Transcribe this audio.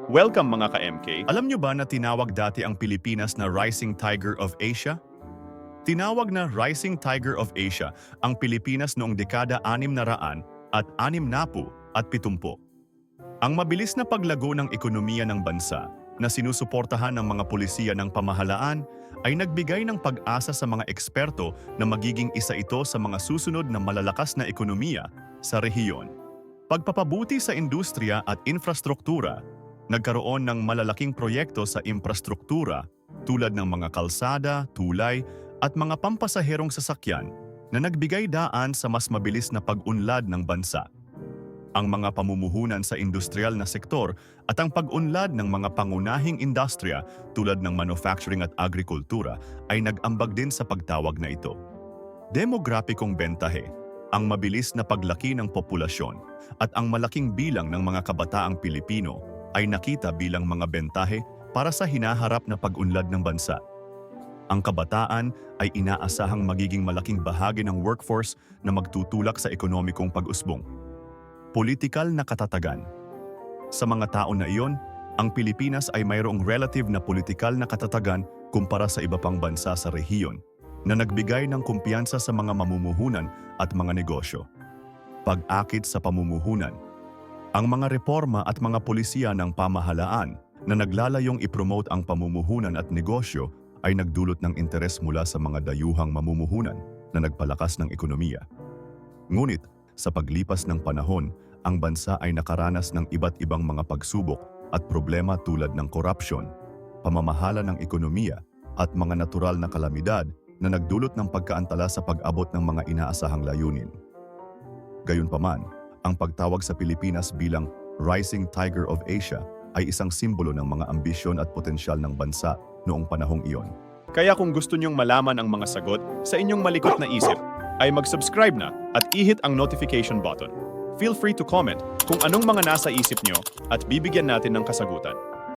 Welcome mga ka-MK. Alam nyo ba na tinawag dati ang Pilipinas na Rising Tiger of Asia? Tinawag na Rising Tiger of Asia ang Pilipinas noong dekada 600 at 60 at 70. Ang mabilis na paglago ng ekonomiya ng bansa na sinusuportahan ng mga pulisiya ng pamahalaan ay nagbigay ng pag-asa sa mga eksperto na magiging isa ito sa mga susunod na malalakas na ekonomiya sa rehiyon. Pagpapabuti sa industriya at infrastruktura, nagkaroon ng malalaking proyekto sa infrastruktura tulad ng mga kalsada, tulay at mga pampasaherong sasakyan na nagbigay daan sa mas mabilis na pag-unlad ng bansa. Ang mga pamumuhunan sa industrial na sektor at ang pag-unlad ng mga pangunahing industriya tulad ng manufacturing at agrikultura ay nag-ambag din sa pagtawag na ito. Demograpikong bentahe, ang mabilis na paglaki ng populasyon at ang malaking bilang ng mga kabataang Pilipino ay nakita bilang mga bentahe para sa hinaharap na pag-unlad ng bansa. Ang kabataan ay inaasahang magiging malaking bahagi ng workforce na magtutulak sa ekonomikong pag-usbong. Politikal na katatagan. Sa mga taon na iyon, ang Pilipinas ay mayroong relative na politikal na katatagan kumpara sa iba pang bansa sa rehiyon na nagbigay ng kumpiyansa sa mga mamumuhunan at mga negosyo. Pag-akit sa pamumuhunan. Ang mga reforma at mga polisiya ng pamahalaan na naglalayong ipromote ang pamumuhunan at negosyo ay nagdulot ng interes mula sa mga dayuhang mamumuhunan na nagpalakas ng ekonomiya. Ngunit, sa paglipas ng panahon, ang bansa ay nakaranas ng iba't ibang mga pagsubok at problema tulad ng korupsyon, pamamahala ng ekonomiya at mga natural na kalamidad na nagdulot ng pagkaantala sa pag-abot ng mga inaasahang layunin. Gayunpaman, ang pagtawag sa Pilipinas bilang Rising Tiger of Asia ay isang simbolo ng mga ambisyon at potensyal ng bansa noong panahong iyon. Kaya kung gusto nyong malaman ang mga sagot sa inyong malikot na isip, ay mag-subscribe na at i-hit ang notification button. Feel free to comment kung anong mga nasa isip nyo at bibigyan natin ng kasagutan.